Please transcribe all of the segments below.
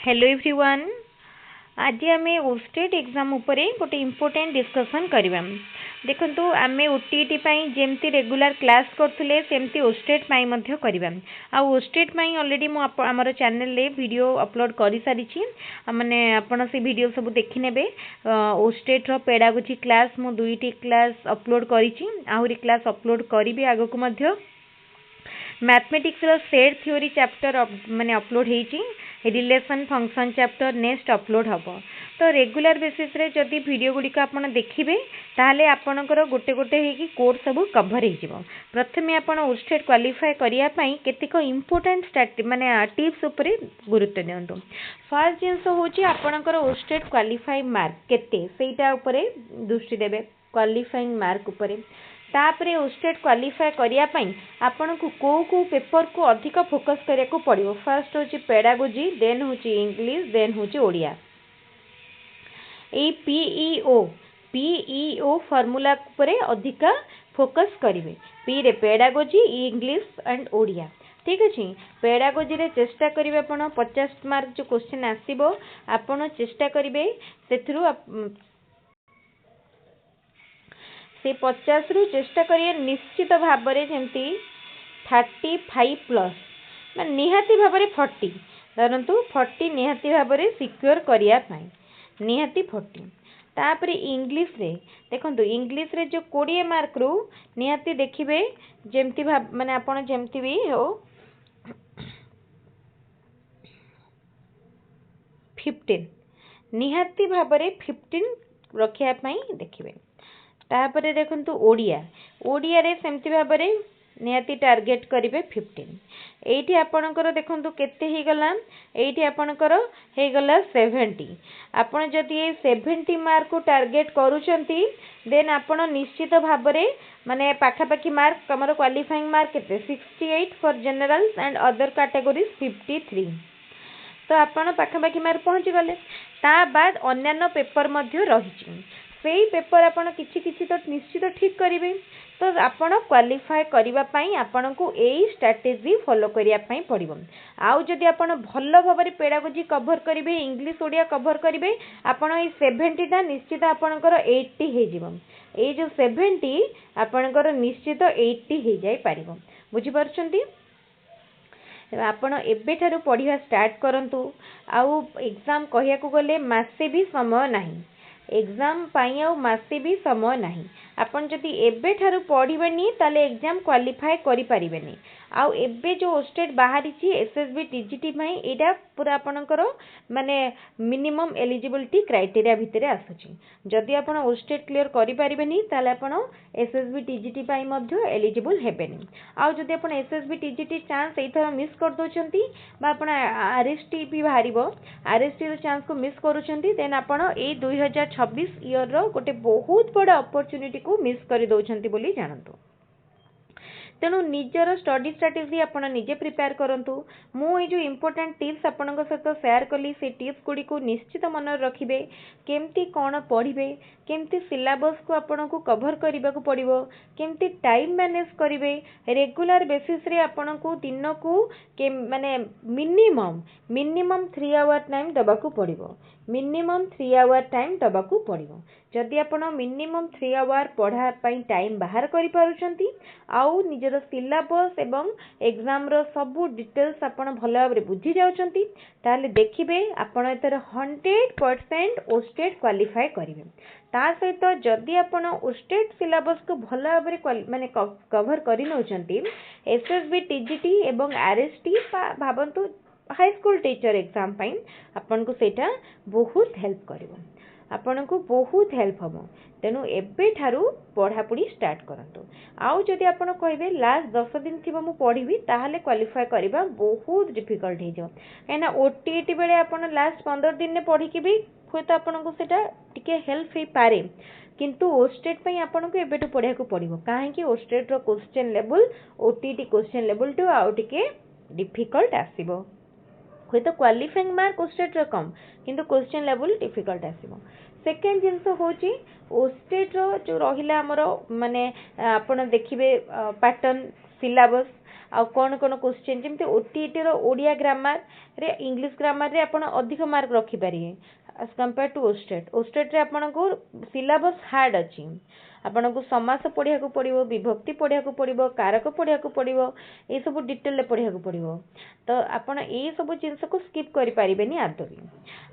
Hello everyone. आज आम ओस्टेट exam उपरे गोटे इम्पोर्टेंट डिस्कसन करवा। देखो आम ओटीईटी जमती रेगुलर क्लास करते सेमती ओस्टेट करवा। ओस्टेट ऑलरेडी आमर चैनल रे वीडियो अपलोड कर सारी माने आपण से वीडियो सब देखी नेबे। ओस्टेट रो पेडागोजी क्लास मु दुईटी क्लास अपलोड करी आहुरी क्लास अपलोड करी आगो को मध्य। मैथमेटिक्स रो सेट थ्योरी चैप्टर माने अपलोड होईची, relation function chapter next upload हम। तो रेगुलर बेसिस रे जदि वीडियो गुड़िक आपन देखिबे ताहले आपनकर गोटे गोटे हेकी कोर्स सब कवर हो। प्रथमे आपन ओस्टेट क्वालिफाई करिया पई केतिक इम्पोर्टेंट माने टिप्स उपरे गुरुत्व दियंतु। फर्स्ट जिंस होची आपनकर ओस्टेट क्वालिफाई मार्क केते सेटा उपरे दृष्टि देबे, क्वालिफाइंग मार्क उपरे। तापरे ओस्टेट क्वालिफाई करिया पई आपन को पेपर को अधिक फोकस करिया को पड़िबो। फर्स्ट होची पेडागोजी, देन होची इंग्लिश, देन होची ओडिया। ए पीईओ फार्मूला उपरे अधिक फोकस करिवे। पी रे पेडागोजी, इंग्लिश एंड ओडिया। ठीक अछि। पेडागोजी रे चेष्टा करिवे आपण 50 मार्क जो क्वेश्चन आसीबो आपण चेष्टा करिवे सेथरु से 50 रु चेष्टा करिए निश्चित भाव में जमती 35 प्लस निहाती भाव में 40 धरतु 40 निहाती भाव में सिक्योर करने निहाती 40। तापर इंग्लिश रे देखो इंग्लिश रे जो 20 मार्क रु निहाती देखिए जमती भाव माने आपण जमती भी हो 15 निहाती भाव में 15 रखिया देखिए। तापर देखंतु ओडिया रे सेमती भाव में निहाती टार्गेट करिवे 15। एठी आपणकर देखंतु केते ही गला, एठी आपणकर हे गला 70। आपण जदि ए 70 मार्क को टार्गेट करूचंती देन आपण निश्चित भाव में माने पाखापाखी मार्क हमर क्वालिफाइंग मार्क केते 68 for general and other categories 53। तो आपण पाखापाखी मार्क पहुंची गले। ता बाद अन्यान्य पेपर मध्य रहिछि सेही पेपर आपण किछि किछि तो निश्चित ठीक करिवे। तो आपण क्वालिफाई करिवा पई आपण को एई स्ट्रेटजी फॉलो करिया पई पड़िबो। आउ जदि आपण भल्लो भाबरे पेडागोजी कवर करिवे, इंग्लिश ओडिया कवर करिवे, आपण एई 70 टा निश्चित आपणकर 80 हे जिवो। एई जो 70 आपणकर निश्चित 80 हे जाय पारिबो। बुझि परछंती? आपण एबे ठारू पढ़िया स्टार्ट करंतु। आउ एग्जाम कहिया को गले मासे भी समय नाही, एग्जाम पाई आउ मासे भी समय नाही। आपण जदि एबे ठारू पढ़िबेनी ताले एग्जाम क्वालिफाई करि परिबेनी। आउ एबे जो ओस्टेट बाहरी छि एसएसबी टीजीटी भाई एटा पूरा आपनकर माने मिनिमम एलिजिबिलिटी क्राइटेरिया भितरे आसुछि। जदि आपण ओस्टेट क्लियर करि परिबेनी ताले आपण एसएसबी टीजीटी पाई मध्य एलिजिबल हेबेनी। आउ जदि आपण एसएसबी टीजीटी चांस एथरा मिस कर दोचंती बा आपण आरएसटी भी बाहरिबो, आरएसटी रो चांस को मिस करूचंती देन आपण ए 2026 ईयर रो गोटे बहुत बड़ अपॉर्चुनिटी को मिस करि दोचंती बोली जानंतु। तेणु निजर स्टडी स्ट्रेटेजी आपण निजे प्रिपेयर करंतु। मु ए जो इम्पोर्टेंट टिप्स आपण सहित शेयर कली से टिप्स गुडी को निश्चित मन रखिबे। केमती कौन पढ़िबे, केमती सिलेबस को आपण को कवर करबा को पड़िबो, केमती टाइम मैनेज करिवे, रेगुलर बेसिस रे आपण को दिन को माने मिनिमम 3 आवर टाइम दबा को पड़िबो, मिनिमम 3 आवर टाइम दबा को पड़िबो। जदि आपण मिनिमम 3 आवर पढ़ा पई टाइम बाहर करि पारुचंती आउ निजर सिलेबस एवं एग्जाम रो सबु डिटेल्स आपण भल भाव में बुझी जाउचंती ताले देखिबे आपण एतर 100% ओस्टेट क्वालिफाई करिवे। ता सहित जदि आपण ओस्टेट सिलेबस को भल भाव में माने कवर करि नउचंती एसएसबी टीजीटी एवं आरएसटी भाबंतु हाई स्कूल टीचर एग्जाम पाई आपन को सेटा बहुत हेल्प करिवो, आपन को बहुत हेल्प हम। तेणु एबे ठारू पढ़ापढ़ी स्टार्ट करंतु। आउ जदि आपण कहबे लास्ट 10 दिन थिबो मु पढ़िबी ताहाले क्वालिफाई करबा बहुत डिफिकल्ट हे जो। एना ओटीईटी बेले आपण लास्ट 15 दिन ने पढ़ी कि भी होय तो आपण को सेटा टिके हेल्प हे पारे, किंतु ओस्टेट पई आपण को एबेटू पढ़िया को पड़िबो। काहे कि ओस्टेट रो question level OTET question level टू आउ टिके डिफिकल्ट आसीबो। हुए तो क्वालिफाइंग मार्क ओस्टेट रो कम किंतु क्वेश्चन लेवल डिफिकल्ट आसीबो। सेकेंड जिनस होची ओस्टेट रो जो रहिला हमरो माने आपण देखिबे पैटर्न सिलेबस आउ कौन कौन क्वेश्चन जमी ओटीईटी ओडिया ग्रामर रे इंग्लिश ग्रामर रे आपण अधिक मार्क रखिपारे एज कंपेयर टू ओस्टेट ओस्टेट रे आपण को सिलेबस हार्ड अच्छी आपन को समास पढ़िया को पड़ो विभक्ति पढ़िया को पड़ो कारक पढ़िया को पड़ो ये सब डिटेल पढ़िया को पड़ो तो आपड़ ये सब जिनस को स्किप करें आदि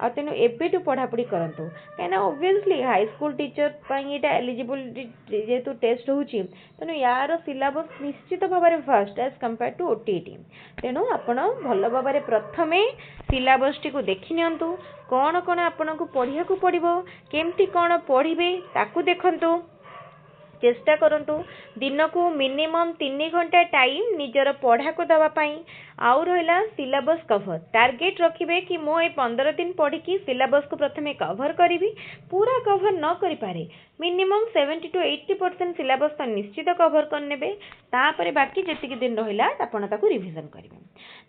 आ तेणु एवं पढ़ापढ़ी करूँ कहीं ओबियसली हाईस्कल टीचर यहाँ एलिजिबल जेहेतु टेस्ट होची तेणु यार सिलेबस निश्चित भाव में fast as compare to OTET तेणु आपण भल भाव में प्रथमे सिलेबस टी को देखि नियंतु कौन कौन आपन को पढ़िया को पड़ो केमती कौन पढ़े ताकू देखंतु चेष्टा करंतु दिन को मिनिमम 3 घंटा टाइम निजर पढ़ा को दवापाई आउ रहा सिलेबस कवर टार्गेट रखिए कि मो ये 15 दिन पढ़ी कि सिलेबस को प्रथमे कवर करी पूरा कवर न करि पारे मिनिमम 70 to 80% सिलेबस तो निश्चित कवर करने तापर बाकी जी दिन रहा आपड़ ताको रिविजन करेंगे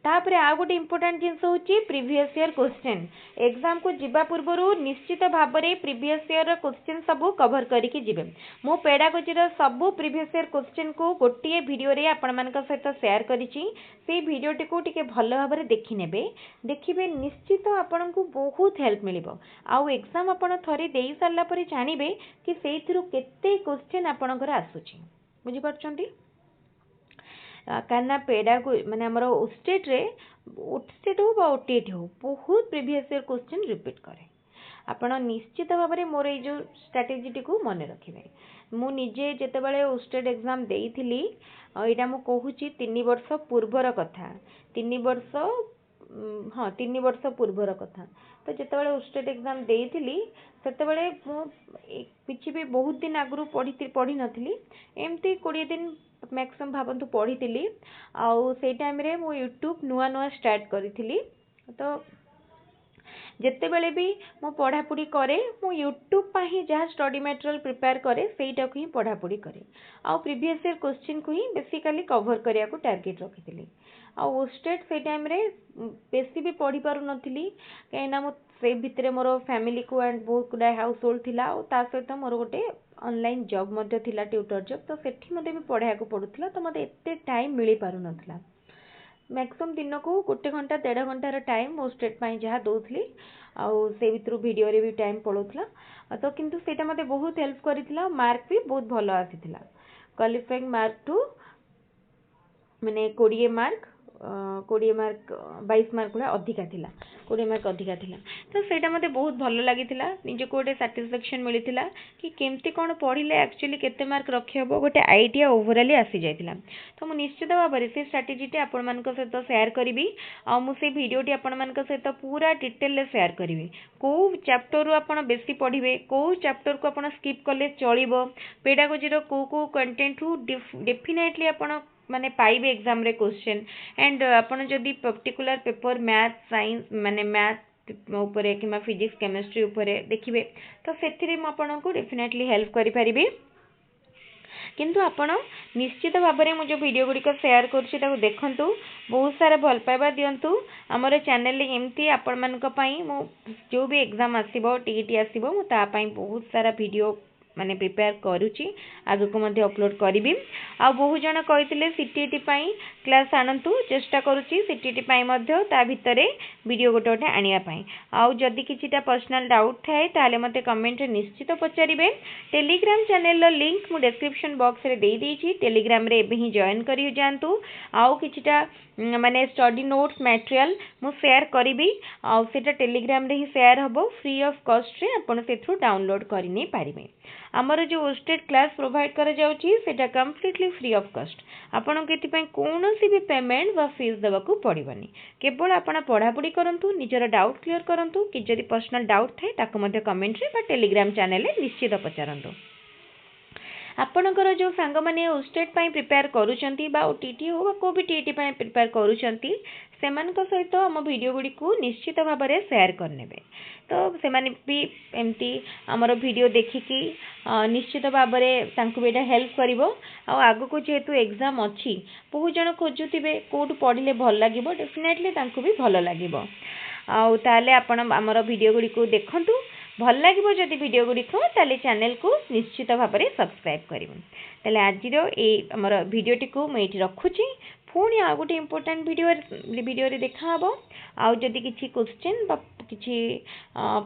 तापर आ गोटे इंपोर्टेंट जिनस हूँ प्रीवियस ईयर क्वेश्चन एग्जाम को जिबा पूर्व निश्चित भाव में प्रीवियस ईयर क्वेश्चन सब कवर करके जिबे मो पेडागोजीर सब प्रीवियस ईयर क्वेश्चन को गोटे वीडियो रे आपण मान सहित शेयर करिछि से वीडियोटी को टिके भल भाव में देखिने देखिए निश्चित आपण को बहुत हेल्प मिलिबो आउ एग्जाम आपण थरे देई सारला परे जानिबे कि सेइथिरु केते क्वेश्चन आपणकर आसुछि बुझि परछंती काना पेडागो माने हमर ओस्टेट रे ओस्टेट हो बा ओटीईटी हो बहुत प्रीवियस ईयर क्वेश्चन रिपीट करे आपण निश्चित भाव में मोर ये जो स्ट्राटेजी को मन रखिए मु निजे जेतेबेले ओस्टेट एग्जाम देइथिली एटा मु कहूची 3 वर्ष पूर्वर कथा 3 वर्ष हाँ 3 वर्ष पूर्वर कथा तो जितेबाला ओस्टेट एग्जाम देइथिली सेतेबेले मु किछि भी बहुत दिन आगु पढ़ी नथिली एमती 20 दिन मैक्सिमम भावंतु पढ़ी आउ से टाइम रे मु यूट्यूब नुआ नुआ स्टार्ट करी तो जितेबेले भी मु पढ़ापढ़ी करे मु यूट्यूब पर ही जहाँ स्टडी मटेरियल प्रिपेयर करे सेटा को ही पढ़ापढ़ी करे आउ प्रीवियस ईयर क्वेश्चन को ही बेसिकली कवर करिया को टार्गेट रखिथिली आउ ओस्टेट से टाइम रे बेसी भी पढ़ी पारु नथिली कहीं मो से भितरे मोर फैमिली को एंड बहुत गुडा हाउस होल्ड थिला और ता सहित मोर गोटे ऑनलाइन जॉब मध्य थिला ट्यूटर जॉब तो सेठी मते भी पढ़ाया को पड़ुथिला तो मते एते टाइम मिली पारु नथिला मैक्सिमम दिन को 1 घंटा 1.5 घंटार टाइम ओस्टेट पाई जहाँ दौली आउ से भितर वीडियो रे भी टाइम पड़ोला तो किंतु सेटा मते बहुत हेल्प करथिला मार्क भी बहुत भलो आसीथिला क्वालिफाइंग मार्क टू माने 20 मार्क 20 मार्क 22 मार्क गुड़ा अधिका थिला 20 मार्क अधिका थिला तो सेटा मते बहुत भलो लागिथिला निजे को गोटे सैटिस्फैक्शन मिलिथिला कि केमती कोन पढ़िले एक्चुअली केते मार्क रखि हबो गोटे आईडिया ओवरऑली आसी जायतिला तो मु निश्चित भाव में से स्ट्रेटजी टे आपण मानक सहित शेयर करिवि आ मु से वीडियो टी आपण मानक सहित पूरा डिटेल ले शेयर करिवि को चैप्टर रु आपण बेसी पढ़िबे को चैप्टर को आपण स्किप कले चलिबो पेडागोजी रो को कंटेंट रु डेफिनेटली आपण माने पाइबे एग्जाम रे क्वेश्चन एंड आपण जदी पर्टिकुलर पेपर मैथ साइंस माने मैथ ऊपर कि फिजिक्स केमिस्ट्री ऊपर देखिए तो से आपको डेफिनेटली हेल्प करि परिबे किंतु आपण निश्चित भाव में मुझे वीडियो गुड़िक शेयर कर देखु बहुत सारा भल पाइबा दिंतु आमर चैनल एमती आपण मानक पई मु जो भी एग्जाम आसीबो टीईटी आसीबो मु ता पई बहुत सारा वीडियो माने प्रिपेयर करूची आगु को मध्ये अपलोड करिवि आ बहु जण कहितले सीटीईटी पई क्लास आनंतु चेष्टा करूची सीटीईटी पई मध्ये ता भितरे वीडियो गोटे गोटे आनिया पई आ जदी किछिटा पर्सनल डाउट थाए ताले मते कमेंट रे निश्चित पचारिबे टेलीग्राम चैनल रो लिंक मु डिस्क्रिप्शन बॉक्स रे देई देछि टेलीग्राम रे एबे ही जॉइन करियो जानतु आ किछिटा माने स्टडी नोट्स मटेरियल मु शेयर करिवि आ सेटा टेलीग्राम रे ही शेयर हबो फ्री ऑफ कॉस्ट रे आपण सेथु डाउनलोड करि नै पारिबे आमर जो ओस्टेट क्लास प्रोवाइड करा जाउची सेटा कंप्लीटली फ्री ऑफ कॉस्ट आपन केति पई कोनोसी भी पेमेंट वा फीस देबा को पड़िबनी केवल आपण पढ़ापढ़ी करंतु निजर डाउट क्लियर करंतु कि जदि पर्सनल डाउट थाए ताको मध्ये कमेंट रे बा टेलीग्राम चैनल रे निश्चित पचारंतु आपणकर जो सांग माने ओस्टेट पई प्रिपेयर करूचंती बा ओटीटी हो बा को भी टीईटी पई प्रिपेयर करूचंती सेमानक सहित आम वीडियो गुड़ी को निश्चित भाव में शेयर करने तो से भी एमती आमर वीडियो देखिकी निश्चित भाव में हेल्प करिवो आगु को जेहेतु एग्जाम अच्छी बहुत जन खोजुथिबे कोठु पढ़िले भल लागिवो डेफिनेटली तांकु भी भल लागिवो आउ ताले आपण आमर वीडियो गुड़ी को देखंतु भल लागिवो जदि वीडियो गुड़िक ताले चैनल को निश्चित भाव में सब्सक्राइब करिवो ताले आज आमर वीडियोटी को मैं रखुची पुणी आ गोटे इम्पोर्टाट वीडियो देखा आउ जदि किसी क्वेश्चन किसी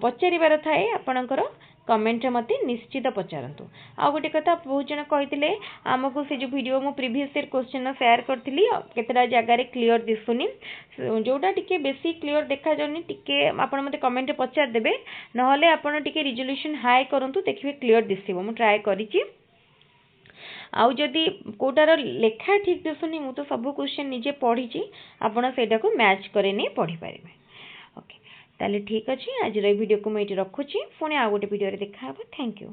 पचार थाए आपणकर कमेंट मत निश्चित पचारतु। आ गोटे कथा बहुत जन कहते आमको से जो वीडियो मु प्रीवियस ईयर क्वेश्चन शेयर करी केतटा जगार क्लीयर दिशुनी जोटा टिके बेसी क्लीयर देखा जाउनी टिके आपण मते कमेंट पचार देबे नहले आपण टिके रिजोल्यूशन हाई करंतु देखिबे क्लीयर दिसिबो। मु ट्राई करिछि आउ जदि कोटार लेखा ठीक दिशुनी मु तो सब क्वेश्चन निजे पढ़ी आपण सेटा को मैच करे नहीं पढ़ी पारे। ओके ताले ठीक अच्छे आज वीडियो को मुझे रखुच्छी पुणी आ गोटे वीडियो देखा। Thank you.